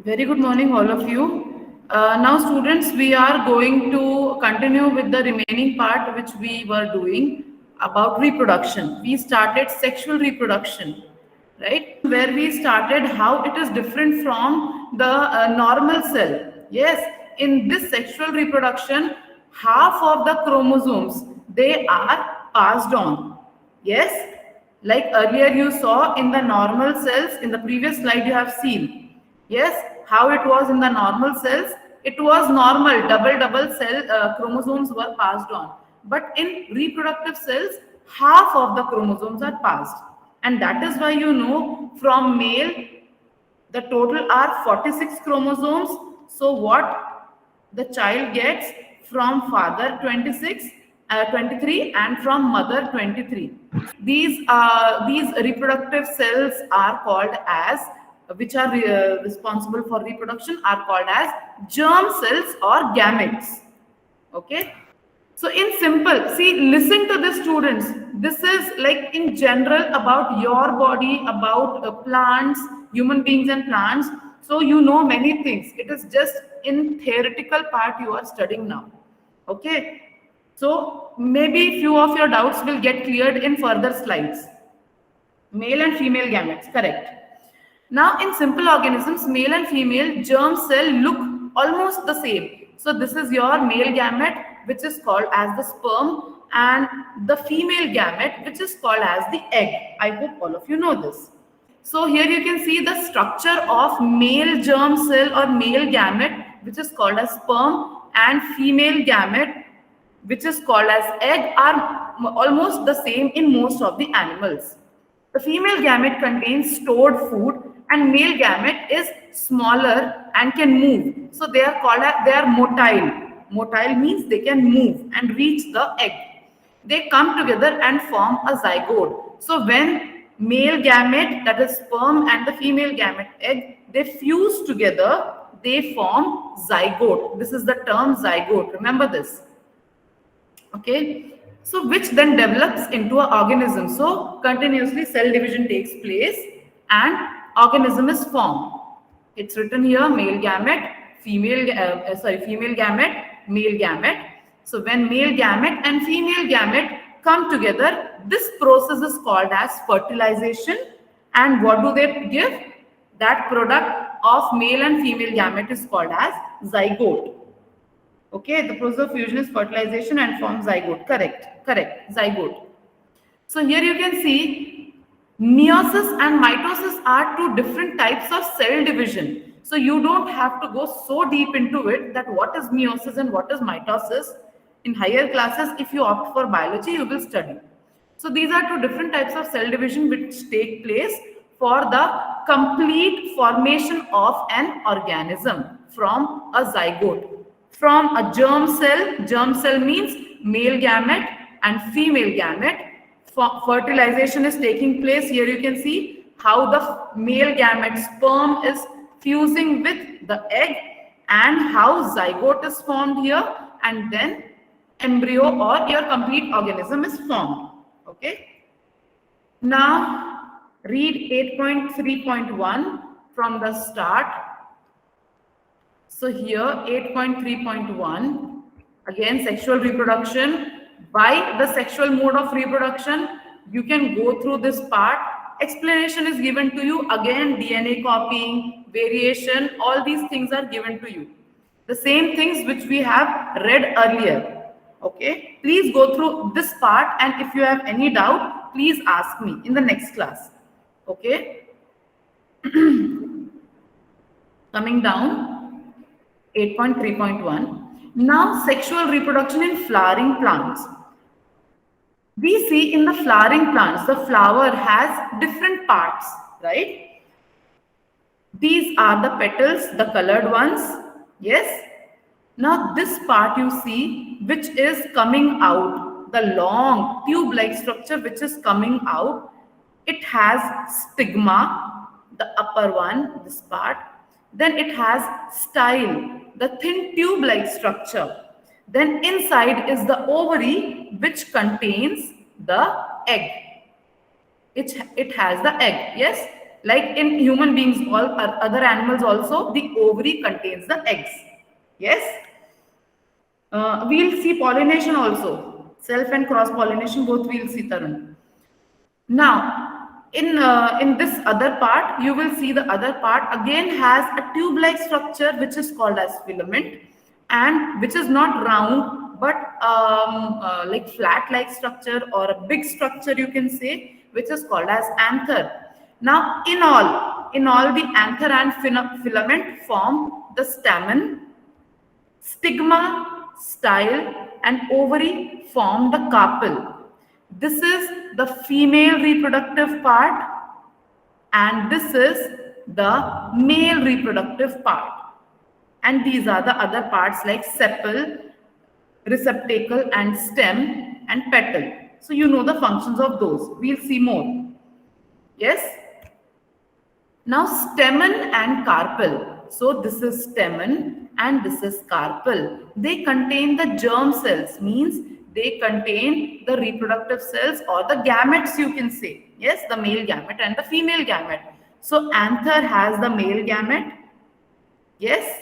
Very good morning, all of you. Now, students, we are going to continue with the remaining part which we were doing about reproduction. We started sexual reproduction, right? Where we started how it is different from the normal cell. Yes, in this sexual reproduction, half of the chromosomes they are passed on. Yes, like earlier you saw in the normal cells, in the previous slide you have seen. Yes, how it was in the normal cells, it was normal, double cell chromosomes were passed on. But in reproductive cells, half of the chromosomes are passed. And that is why you know from male, the total are 46 chromosomes. So what the child gets from father 26, 23 and from mother 23. These reproductive cells are called as which are responsible for reproduction are called as germ cells or gametes. Okay. So in simple, see, listen to this students. This is like in general about your body, about plants, human beings and plants. So you know many things. It is just in theoretical part you are studying now. Okay. So maybe few of your doubts will get cleared in further slides. Male and female gametes, correct. Now, in simple organisms, male and female germ cell look almost the same. So, this is your male gamete, which is called as the sperm, and the female gamete, which is called as the egg. I hope all of you know this. So, here you can see the structure of male germ cell or male gamete, which is called as sperm, and female gamete, which is called as egg, are almost the same in most of the animals. The female gamete contains stored food and male gamete is smaller and can move. So they are motile. Motile means they can move and reach the egg. They come together and form a zygote. So when male gamete, that is sperm, and the female gamete egg, they fuse together, they form zygote. This is the term zygote. Remember this. Okay. So which then develops into an organism. So continuously cell division takes place and organism is formed. It's written here male gamete, female gamete, male gamete. So when male gamete and female gamete come together, this process is called as fertilization. And what do they give? That product of male and female gamete is called as zygote. Okay, the process of fusion is fertilization and forms zygote. Correct, zygote. So here you can see meiosis and mitosis are two different types of cell division. So you don't have to go so deep into it that what is meiosis and what is mitosis. In higher classes, if you opt for biology, you will study. So these are two different types of cell division which take place for the complete formation of an organism from a zygote. From a germ cell means male gamete and female gamete. Fertilization is taking place. Here you can see how the male gamete sperm is fusing with the egg and how zygote is formed here, and then embryo or your complete organism is formed. Okay. Now read 8.3.1 from the start. So here 8.3.1, again sexual reproduction. By the sexual mode of reproduction, you can go through this part. Explanation is given to you. Again, DNA copying, variation, all these things are given to you. The same things which we have read earlier. Okay, please go through this part, and if you have any doubt, please ask me in the next class. Okay. Coming down. 8.3.1. Now sexual reproduction in flowering plants. We see in the flowering plants, the flower has different parts, right? These are the petals, the colored ones. Yes. Now this part you see which is coming out, the long tube-like structure which is coming out. It has stigma, the upper one, this part. Then it has style, the thin tube-like structure. Then inside is the ovary which contains the egg. It has the egg, yes. Like in human beings, all other animals also, the ovary contains the eggs. Yes. We'll see pollination also. Self and cross pollination, both we'll see, Tarun. Now, in this other part, you will see the other part again has a tube-like structure which is called as filament, and which is not round but like flat-like structure or a big structure you can say, which is called as anther. Now, in all the anther and filament form the stamen, stigma, style, and ovary form the carpel. This is the female reproductive part, and this is the male reproductive part. And these are the other parts like sepal, receptacle, and stem, and petal. So you know the functions of those. We'll see more. Yes? Now, stamen and carpel. So this is stamen and this is carpel. They contain the germ cells, means they contain the reproductive cells or the gametes, you can say. Yes, the male gamete and the female gamete. So anther has the male gamete. Yes.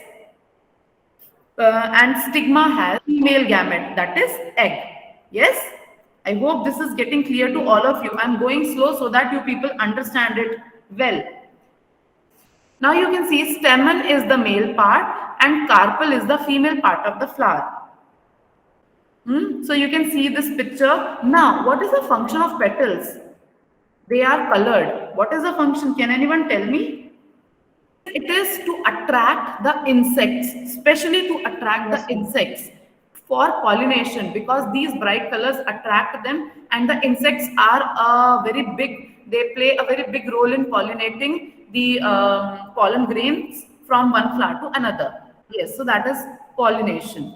And stigma has female gamete, that is egg. Yes. I hope this is getting clear to all of you. I'm going slow so that you people understand it well. Now you can see stamen is the male part and carpel is the female part of the flower. So you can see this picture. Now, what is the function of petals? They are colored. What is the function? Can anyone tell me? It is to attract the insects, especially to attract the insects for pollination, because these bright colors attract them, and the insects are they play a very big role in pollinating the pollen grains from one flower to another. Yes, so that is pollination.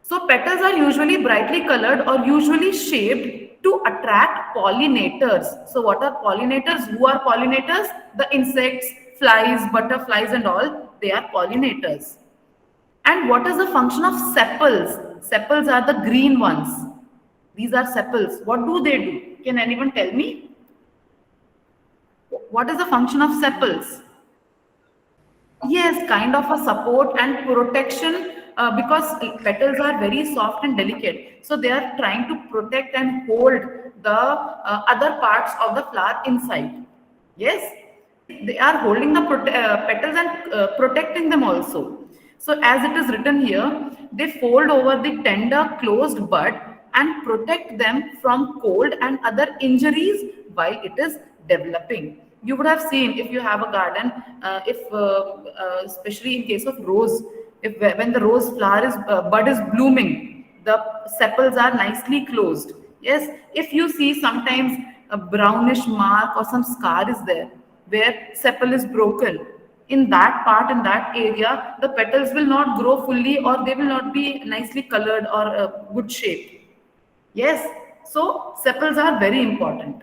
So petals are usually brightly colored or usually shaped to attract pollinators. So what are pollinators? Who are pollinators? The insects, flies, butterflies and all, they are pollinators. And what is the function of sepals? Sepals are the green ones. These are sepals. What do they do? Can anyone tell me? What is the function of sepals? Yes, kind of a support and protection, because petals are very soft and delicate. So they are trying to protect and hold the other parts of the flower inside. Yes, they are holding the petals and protecting them also. So as it is written here, they fold over the tender closed bud and protect them from cold and other injuries while it is developing. You would have seen, if you have a garden, especially in case of rose, when the rose flower is bud is blooming, the sepals are nicely closed. Yes, if you see sometimes a brownish mark or some scar is there where sepal is broken, in that part, in that area, the petals will not grow fully or they will not be nicely colored or good shape. Yes, so sepals are very important.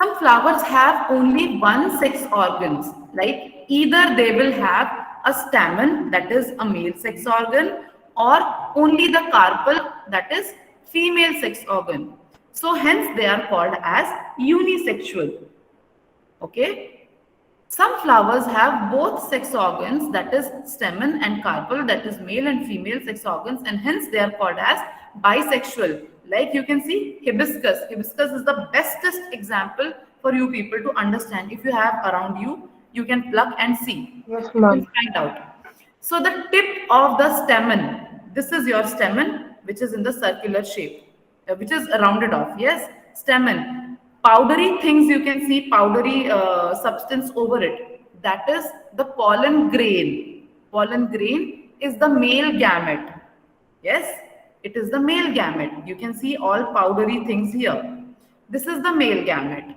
Some flowers have only one sex organs, like either they will have a stamen, that is a male sex organ, or only the carpel, that is female sex organ. So hence they are called as unisexual. Okay. Some flowers have both sex organs, that is stamen and carpel, that is male and female sex organs, and hence they are called as bisexual. Like you can see hibiscus. Hibiscus is the bestest example for you people to understand. If you have around you, you can pluck and see. Yes, You will ma'am. find out. So the tip of the stamen, this is your stamen, which is in the circular shape, which is rounded off. Yes, stamen. Powdery things you can see, powdery substance over it. That is the pollen grain. Pollen grain is the male gamete. Yes, it is the male gamete. You can see all powdery things here. This is the male gamete.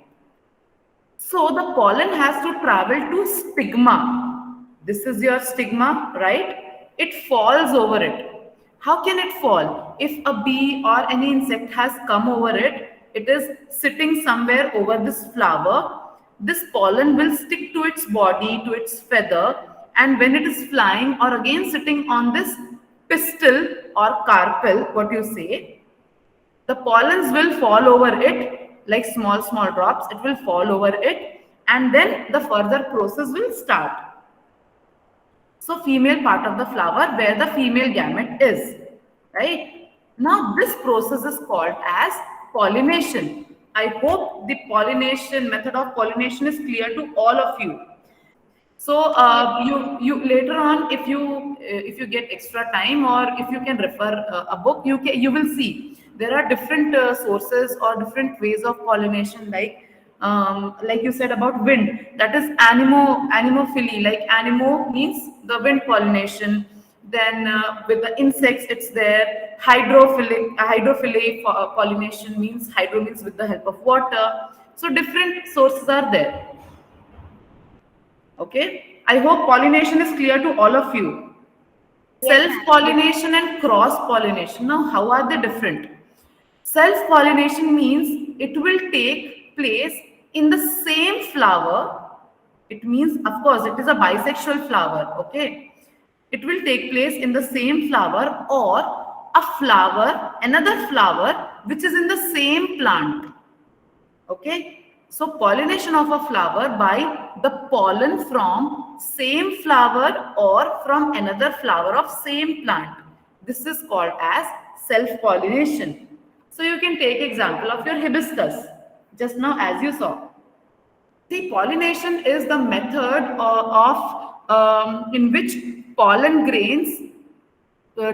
So the pollen has to travel to stigma. This is your stigma, right? It falls over it. How can it fall? If a bee or any insect has come over it, it is sitting somewhere over this flower. This pollen will stick to its body, to its feather, and when it is flying or again sitting on this pistil or carpel, what you say, the pollens will fall over it like small, small drops. It will fall over it, and then the further process will start. So female part of the flower where the female gamete is, right? Now this process is called as pollination. I hope the pollination method of pollination is clear to all of you. So you later on, if you get extra time or if you can refer a book, you will see there are different sources or different ways of pollination. Like you said about wind, that is anemophily. Like anemo means the wind pollination. Then with the insects, it's there. Hydrophilic pollination means hydro means with the help of water. So different sources are there. Okay, I hope pollination is clear to all of you. Self-pollination and cross-pollination. Now, how are they different? Self-pollination means it will take place in the same flower. It means, of course, it is a bisexual flower. Okay, it will take place in the same flower or a flower, another flower which is in the same plant. Okay, so pollination of a flower by the pollen from same flower or from another flower of same plant. This is called as self-pollination. So you can take example of your hibiscus just now as you saw. See, pollination is the method in which pollen grains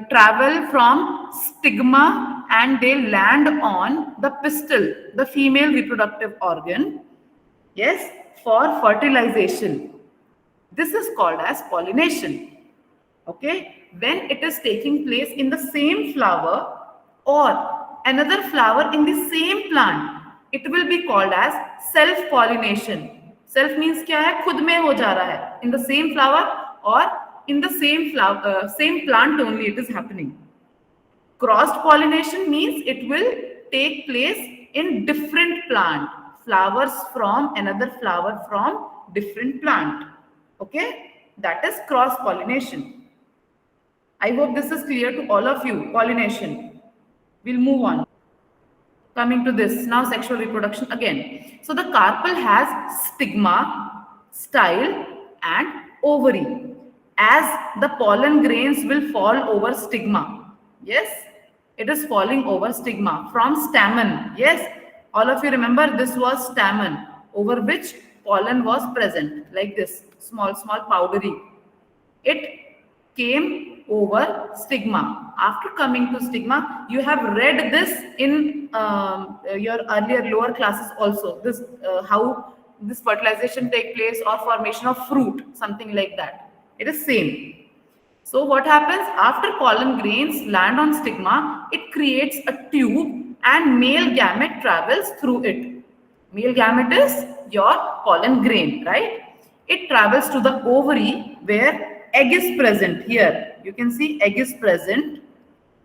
travel from stigma and they land on the pistil, the female reproductive organ, yes, for fertilization. This is called as pollination. Okay, when it is taking place in the same flower or another flower in the same plant, it will be called as self pollination. Self means क्या है, खुद में हो जा रहा है, in the same flower or in the same flower, same plant only it is happening. Crossed pollination means it will take place in different plant, flowers from another flower from different plant. Okay, that is cross pollination. I hope this is clear to all of you. Pollination. We'll move on. Coming to this now, sexual reproduction again. So the carpel has stigma, style, and ovary. As the pollen grains will fall over stigma. Yes, it is falling over stigma from stamen. Yes, all of you remember this was stamen over which pollen was present, like this, small, small powdery. It came over stigma. After coming to stigma, you have read this in your earlier lower classes also. This how this fertilization take place or formation of fruit, something like that. It is same. So what happens after pollen grains land on stigma? It creates a tube and male gamete travels through it. Male gamete is your pollen grain, right? It travels to the ovary where egg is present. Here you can see egg is present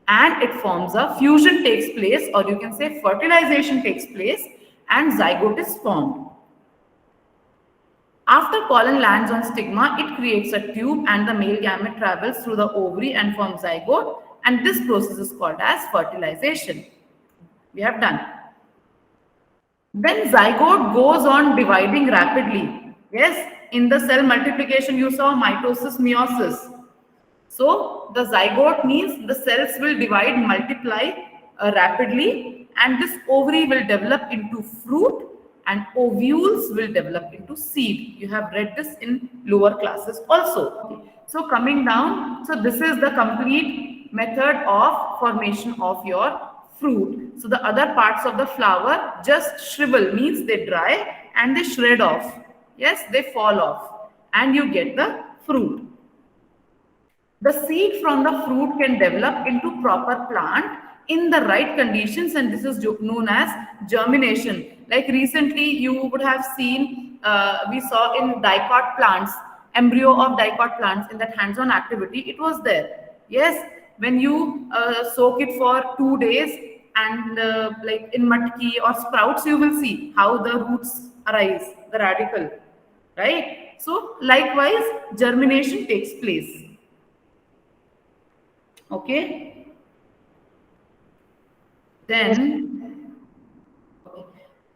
and it forms a fusion takes place, or you can say fertilization takes place, and zygote is formed. After pollen lands on stigma, it creates a tube and the male gamete travels through the ovary and forms zygote, and this process is called as fertilization. We have done. Then zygote goes on dividing rapidly. Yes, in the cell multiplication you saw mitosis, meiosis. So the zygote means the cells will divide, multiply rapidly, and this ovary will develop into fruit and ovules will develop into seed. You have read this in lower classes also. So coming down, so this is the complete method of formation of your fruit. So the other parts of the flower just shrivel, means they dry and they shred off. Yes, they fall off and you get the fruit. The seed from the fruit can develop into proper plant in the right conditions, and this is known as germination. Like recently you would have seen, we saw in dicot plants, embryo of dicot plants in that hands-on activity, it was there. Yes, when you soak it for 2 days and like in matki or sprouts, you will see how the roots arise, the radicle, right? So likewise germination takes place. Okay, then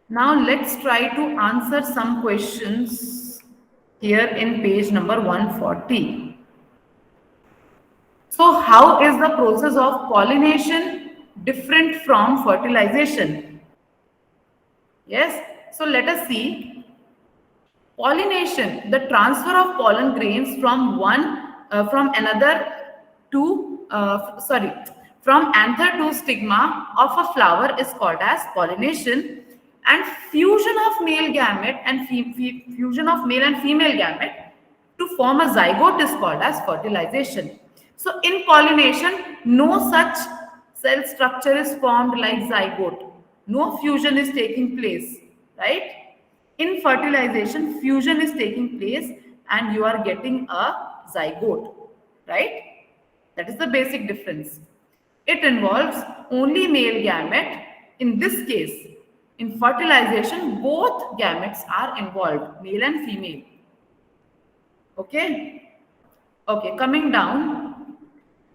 Now let's try to answer some questions here in page number 140. So how is the process of pollination different from fertilization? Yes, so let us see. Pollination, the transfer of pollen grains from another to from anther to stigma of a flower is called as pollination, and fusion of male gamete and fusion of male and female gamete to form a zygote is called as fertilization. So in pollination, no such cell structure is formed like zygote. No fusion is taking place, right? In fertilization, fusion is taking place and you are getting a zygote, right? That is the basic difference. It involves only male gamete. In this case, in fertilization, both gametes are involved, male and female. Okay? Okay, coming down.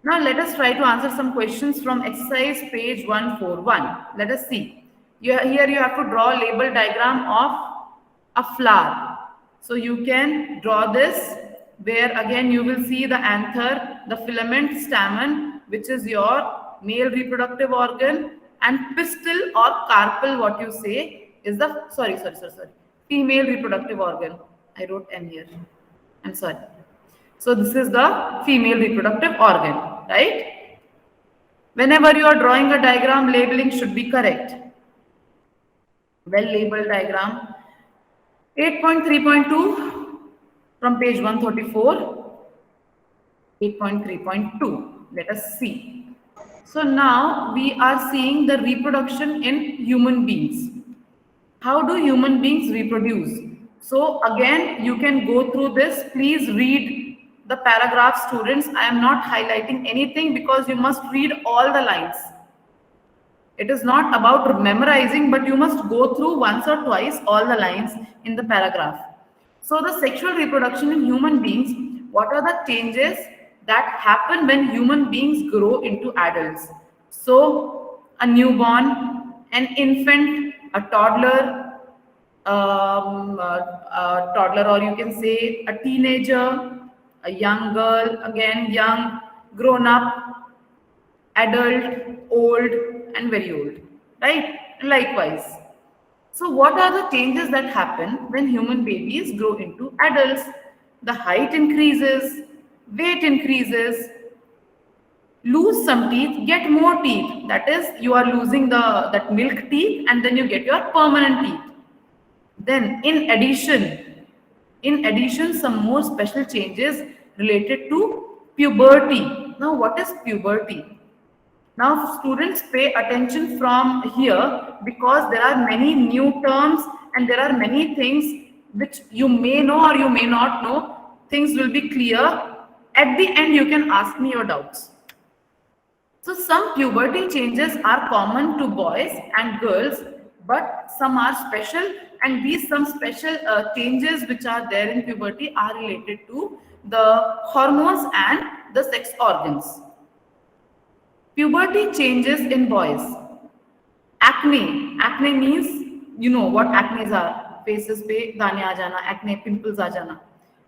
Now let us try to answer some questions from exercise page 141. Let us see. Here you have to draw a label diagram of a flower. So you can draw this where again you will see the anther, the filament, stamen, which is your male reproductive organ, and pistil or carpel, what you say, is the, female reproductive organ. I wrote N here. I'm sorry. So this is the female reproductive organ, right? Whenever you are drawing a diagram, labeling should be correct. Well labeled diagram. 8.3.2 from page 134. 8.3.2. Let us see. So now we are seeing the reproduction in human beings. How do human beings reproduce? So again, you can go through this. Please read the paragraph, students. I am not highlighting anything because you must read all the lines. It is not about memorizing, but you must go through once or twice all the lines in the paragraph. So the sexual reproduction in human beings, what are the changes that happen when human beings grow into adults? So a newborn, an infant, a toddler, or you can say a teenager, a young girl, again young, grown up, adult, old, and very old, right? Likewise. So what are the changes that happen when human babies grow into adults? The height increases, weight increases, lose some teeth, get more teeth. That is, you are losing that milk teeth and then you get your permanent teeth. Then in addition, some more special changes related to puberty. Now, what is puberty? Now, students, pay attention from here because there are many new terms and there are many things which you may know or you may not know. Things will be clear. At the end, you can ask me your doubts. So, some puberty changes are common to boys and girls, but some are special, and these some special changes which are there in puberty are related to the hormones and the sex organs. Puberty changes in boys. Acne. Acne means, you know what acnes are. Faces pe dane aa jana, acne, pimples aa jana.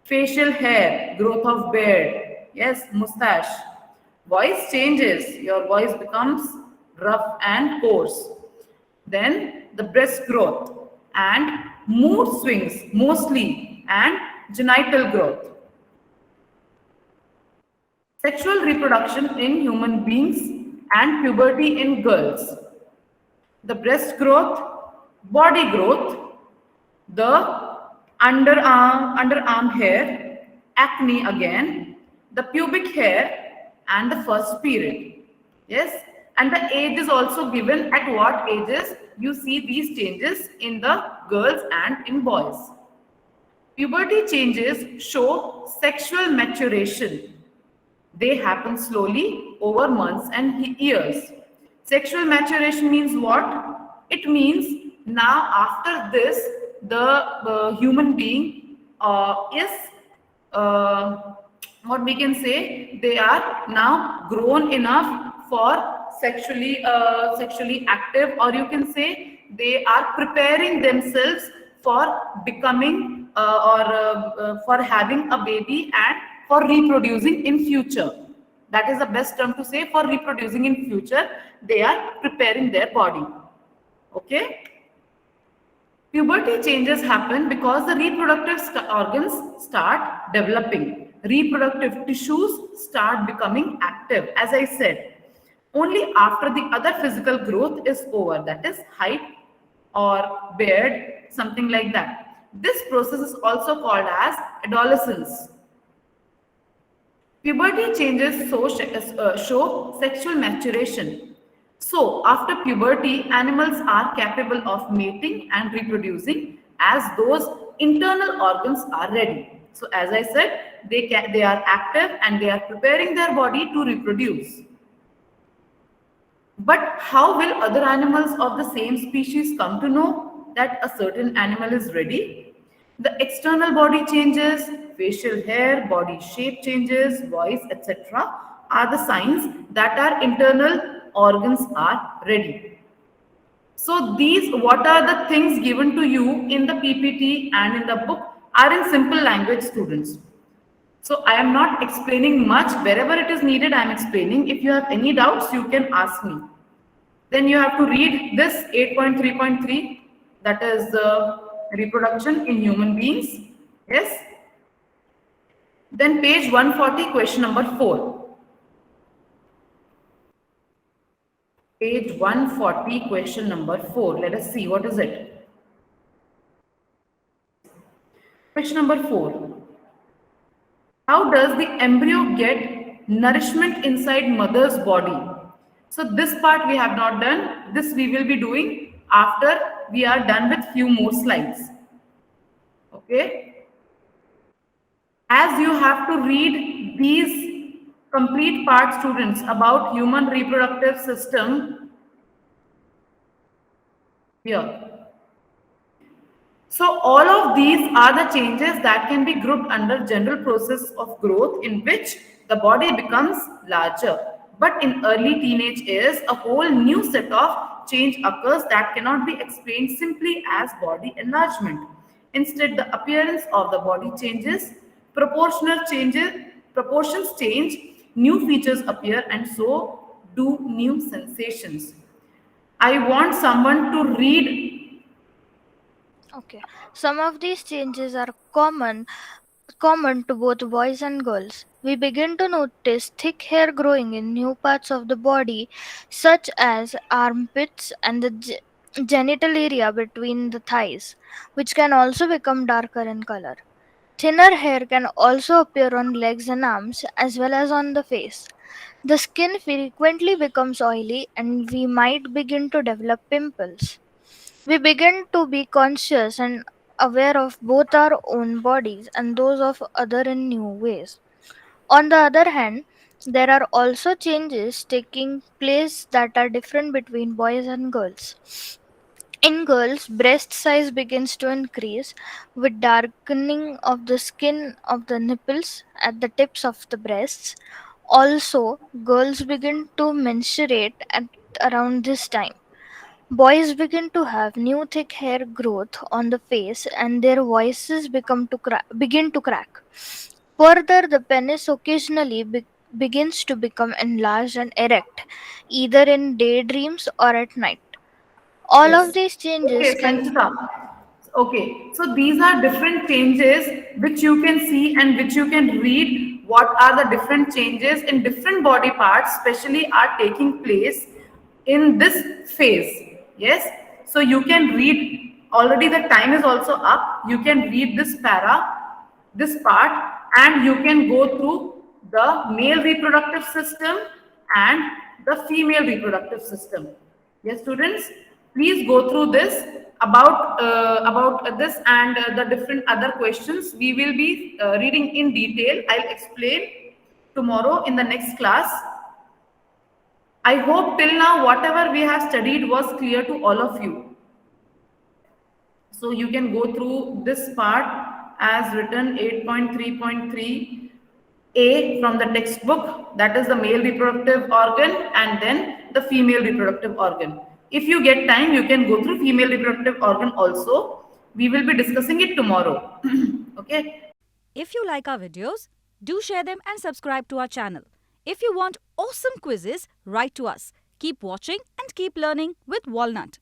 Facial hair, growth of beard. Yes, mustache. Voice changes. Your voice becomes rough and coarse. Then the breast growth and mood swings mostly, and genital growth. Sexual reproduction in human beings and puberty in girls. The breast growth, body growth, the underarm hair, acne again, the pubic hair, and the first period. Yes, and the age is also given at what ages you see these changes in the girls and in boys. Puberty changes show sexual maturation. They happen slowly over months and years. Sexual maturation means what? It means now after this, the human being is, what we can say, they are now grown enough for sexually active, or you can say they are preparing themselves for becoming or for having a baby and for reproducing in future. That is the best term to say. For reproducing in future, they are preparing their body. Okay. Puberty changes happen because the reproductive organs start developing. Reproductive tissues start becoming active, as I said. Only after the other physical growth is over, that is height or beard, something like that. This process is also called as adolescence. Puberty changes show sexual maturation. So, after puberty, animals are capable of mating and reproducing as those internal organs are ready. So, as I said, they are active and they are preparing their body to reproduce. But how will other animals of the same species come to know that a certain animal is ready? The external body changes, facial hair, body shape changes, voice, etc. are the signs that our internal organs are ready. So these, what are the things given to you in the PPT and in the book are in simple language, students. So I am not explaining much. Wherever it is needed, I am explaining. If you have any doubts, you can ask me. Then you have to read this 8.3.3, that is reproduction in human beings. Yes. Then page 140, question number 4. Page 140, question number 4. Let us see, what is it? Question number 4. How does the embryo get nourishment inside mother's body? So this part we have not done. This we will be doing after we are done with few more slides. Okay. As you have to read these complete part, students, about human reproductive system here. So all of these are the changes that can be grouped under general process of growth in which the body becomes larger. But in early teenage years, a whole new set of change occurs that cannot be explained simply as body enlargement. Instead, the appearance of the body changes, proportions change, new features appear, and so do new sensations. I want someone to read. Okay. Some of these changes are common to both boys and girls. We begin to notice thick hair growing in new parts of the body, such as armpits and the genital area between the thighs, which can also become darker in color. Thinner hair can also appear on legs and arms as well as on the face. The skin frequently becomes oily and we might begin to develop pimples. We begin to be conscious and aware of both our own bodies and those of other in new ways. On the other hand, there are also changes taking place that are different between boys and girls. In girls, breast size begins to increase with darkening of the skin of the nipples at the tips of the breasts. Also, girls begin to menstruate at around this time. Boys begin to have new thick hair growth on the face and their voices begin to crack. Further, the penis occasionally begins to become enlarged and erect, either in daydreams or at night. All of Yes. these changes Okay, can. Sanchita. Okay, so these are different changes which you can see and which you can read what are the different changes in different body parts, especially are taking place in this phase. Yes, so you can read, already the time is also up. You can read this this part, and you can go through the male reproductive system and the female reproductive system. Yes, students, please go through this about this and the different other questions. We will be reading in detail. I'll explain tomorrow in the next class. I hope till now whatever we have studied was clear to all of you. So you can go through this part as written 8.3.3 A from the textbook, that is the male reproductive organ, and then the female reproductive organ. If you get time, you can go through female reproductive organ also. We will be discussing it tomorrow. Okay. If you like our videos, do share them and subscribe to our channel. If you want awesome quizzes, write to us. Keep watching and keep learning with Walnut.